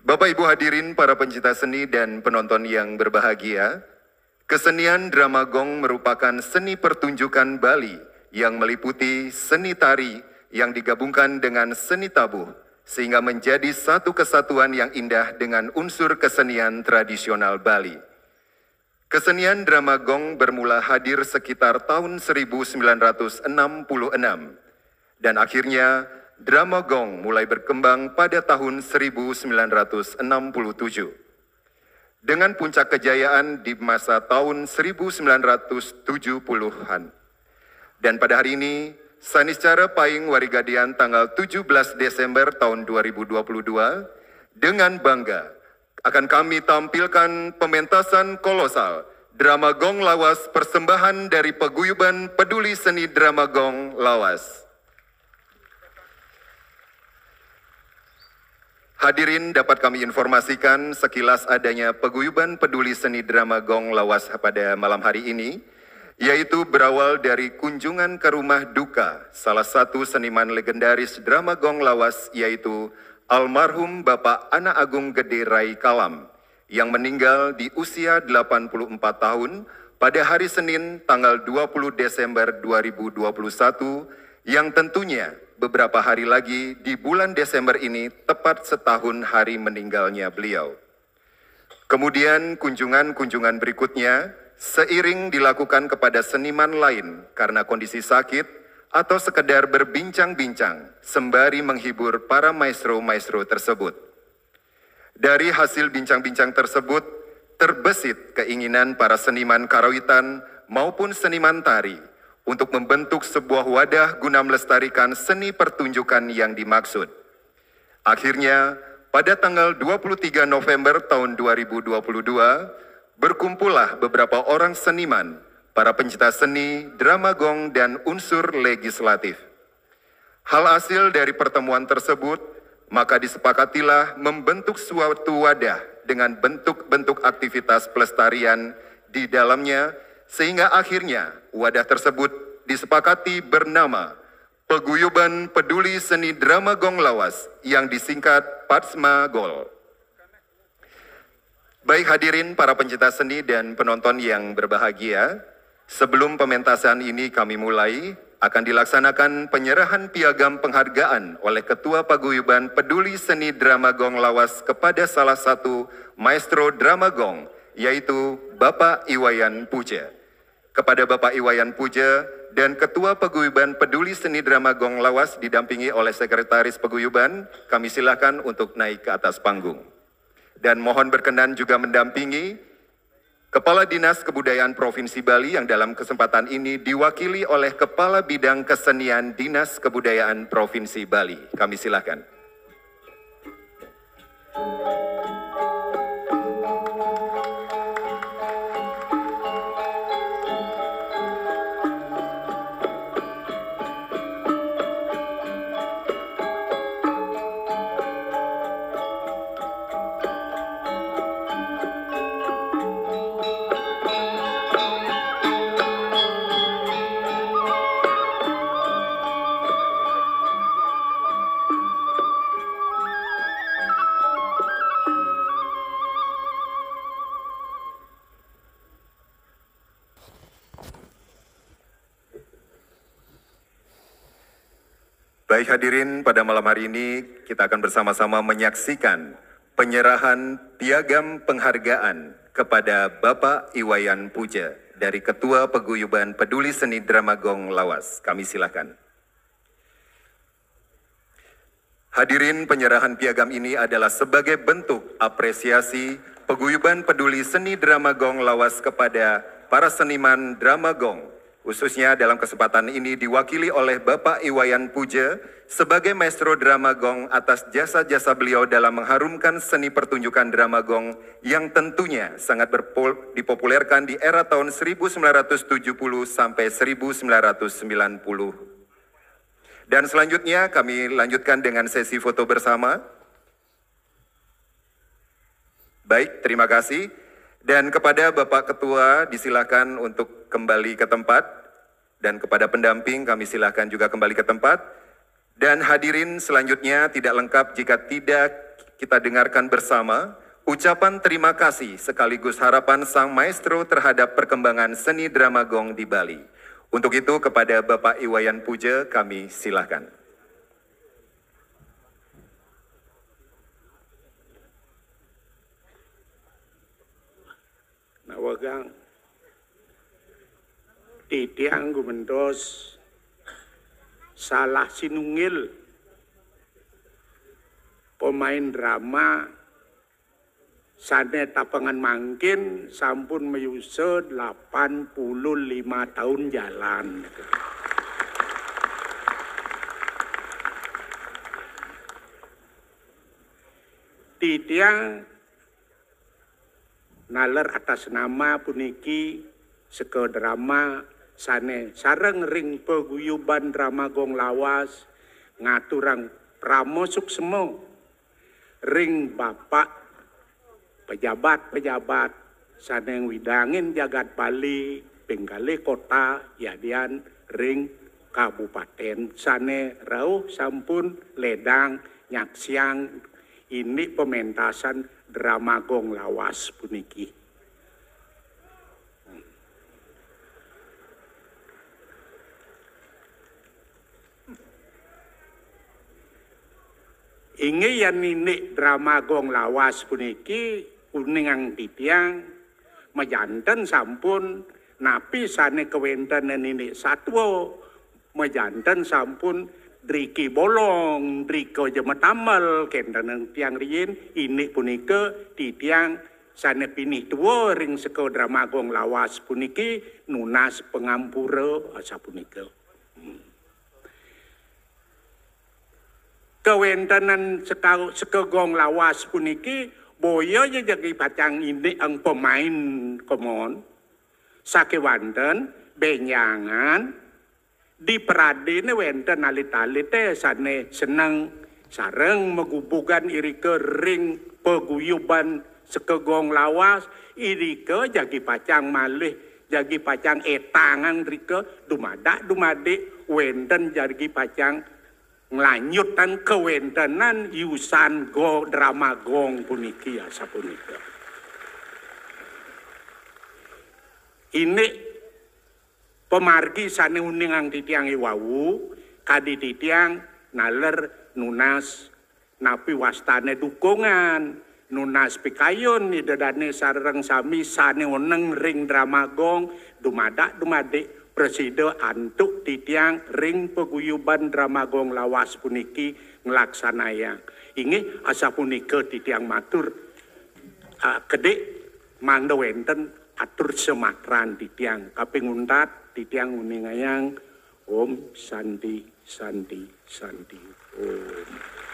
Bapak Ibu hadirin para pencinta seni dan penonton yang berbahagia, kesenian drama gong merupakan seni pertunjukan Bali yang meliputi seni tari yang digabungkan dengan seni tabuh sehingga menjadi satu kesatuan yang indah dengan unsur kesenian tradisional Bali. Kesenian drama gong bermula hadir sekitar tahun 1966 dan akhirnya drama gong mulai berkembang pada tahun 1967. Dengan puncak kejayaan di masa tahun 1970-an. Dan pada hari ini, Saniscara Paying Warigadian tanggal 17 Desember tahun 2022, dengan bangga akan kami tampilkan pementasan kolosal drama gong lawas persembahan dari Paguyuban Peduli Seni Drama Gong Lawas. Hadirin, dapat kami informasikan sekilas adanya Paguyuban Peduli Seni Drama Gong Lawas pada malam hari ini, yaitu berawal dari kunjungan ke rumah duka salah satu seniman legendaris drama gong lawas, yaitu almarhum Bapak Ana Agung Gede Rai Kalam, yang meninggal di usia 84 tahun pada hari Senin tanggal 20 Desember 2021, yang tentunya beberapa hari lagi di bulan Desember ini tepat setahun hari meninggalnya beliau. Kemudian kunjungan-kunjungan berikutnya seiring dilakukan kepada seniman lain karena kondisi sakit atau sekedar berbincang-bincang sembari menghibur para maestro-maestro tersebut. Dari hasil bincang-bincang tersebut terbesit keinginan para seniman karawitan maupun seniman tari untuk membentuk sebuah wadah guna melestarikan seni pertunjukan yang dimaksud. Akhirnya, pada tanggal 23 November tahun 2022, berkumpullah beberapa orang seniman, para pencinta seni, drama gong, dan unsur legislatif. Hal hasil dari pertemuan tersebut, maka disepakatilah membentuk suatu wadah dengan bentuk-bentuk aktivitas pelestarian di dalamnya, sehingga akhirnya wadah tersebut disepakati bernama Paguyuban Peduli Seni Drama Gong Lawas yang disingkat PADSMA GOL. Baik hadirin para pencinta seni dan penonton yang berbahagia, sebelum pementasan ini kami mulai, akan dilaksanakan penyerahan piagam penghargaan oleh Ketua Paguyuban Peduli Seni Drama Gong Lawas kepada salah satu maestro drama gong, yaitu Bapak Iwayan Puja. Kepada Bapak Iwayan Puja dan Ketua Paguyuban Peduli Seni Drama Gong Lawas didampingi oleh Sekretaris Paguyuban, kami silakan untuk naik ke atas panggung. Dan mohon berkenan juga mendampingi Kepala Dinas Kebudayaan Provinsi Bali yang dalam kesempatan ini diwakili oleh Kepala Bidang Kesenian Dinas Kebudayaan Provinsi Bali. Kami silakan. Baik hadirin, pada malam hari ini kita akan bersama-sama menyaksikan penyerahan piagam penghargaan kepada Bapak Iwayan Puja dari Ketua Paguyuban Peduli Seni Drama Gong Lawas. Kami silakan. Hadirin, penyerahan piagam ini adalah sebagai bentuk apresiasi Paguyuban Peduli Seni Drama Gong Lawas kepada para seniman drama gong. Khususnya dalam kesempatan ini diwakili oleh Bapak Iwayan Puja sebagai maestro drama gong atas jasa-jasa beliau dalam mengharumkan seni pertunjukan drama gong yang tentunya sangat dipopulerkan di era tahun 1970 sampai 1990. Dan selanjutnya kami lanjutkan dengan sesi foto bersama. Baik, terima kasih. Dan kepada Bapak Ketua disilakan untuk kembali ke tempat, dan kepada pendamping kami silakan juga kembali ke tempat. Dan hadirin, selanjutnya tidak lengkap jika tidak kita dengarkan bersama ucapan terima kasih sekaligus harapan sang maestro terhadap perkembangan seni drama gong di Bali. Untuk itu kepada Bapak Iwayan Puja kami silakan. Nawagang titiang gumendos salah sinungil pemain drama sane tapangan mangkin sampun meyuse 85 tahun jalan. Titiang naler atas nama puniki seke drama sane sareng ring paguyuban drama gong lawas ngaturang pramosuk semo ring bapak pejabat-pejabat sane widangin jagat Bali penggale kota yadian ring kabupaten sane rauh sampun ledang nyaksiang ini pementasan drama gong lawas puniki. Inge yang ini drama gong lawas puniki kuningang titiang mejanten sampun napi sane kewenten ini satwa mejanten sampun Driki bolong, driko jemetamal, kendan tiang riyin, ini punika titiang sana pinih tua ring seko drama gong lawas puniki nunas pengampura asa punika. Kewentanan seko gong lawas puniki boyo jadi pacang ini ang pemain komon sakewanten benyangan di Pradine wenten alit-alite sane senang sareng megubukan irike ring paguyuban sekegong lawas irike jagi pacang malih jagi pacang etangan rike dumade wenten jagi pacang ngelanjutan kewentenan yusan go drama gong puniki asa punika. Ini pemargi sane uningang titiang iwawu kadi titiang naler nunas napi wastane dukungan nunas pikayon idadane sareng sami sane uneng ring drama gong dumade preside antuk titiang ring paguyuban drama gong lawas puniki ngelaksanayang ingi asa punika titiang matur kedek mando wenten atur sematran titiang kapinguntat titiang uningayang Om Santi Santi Santi Om.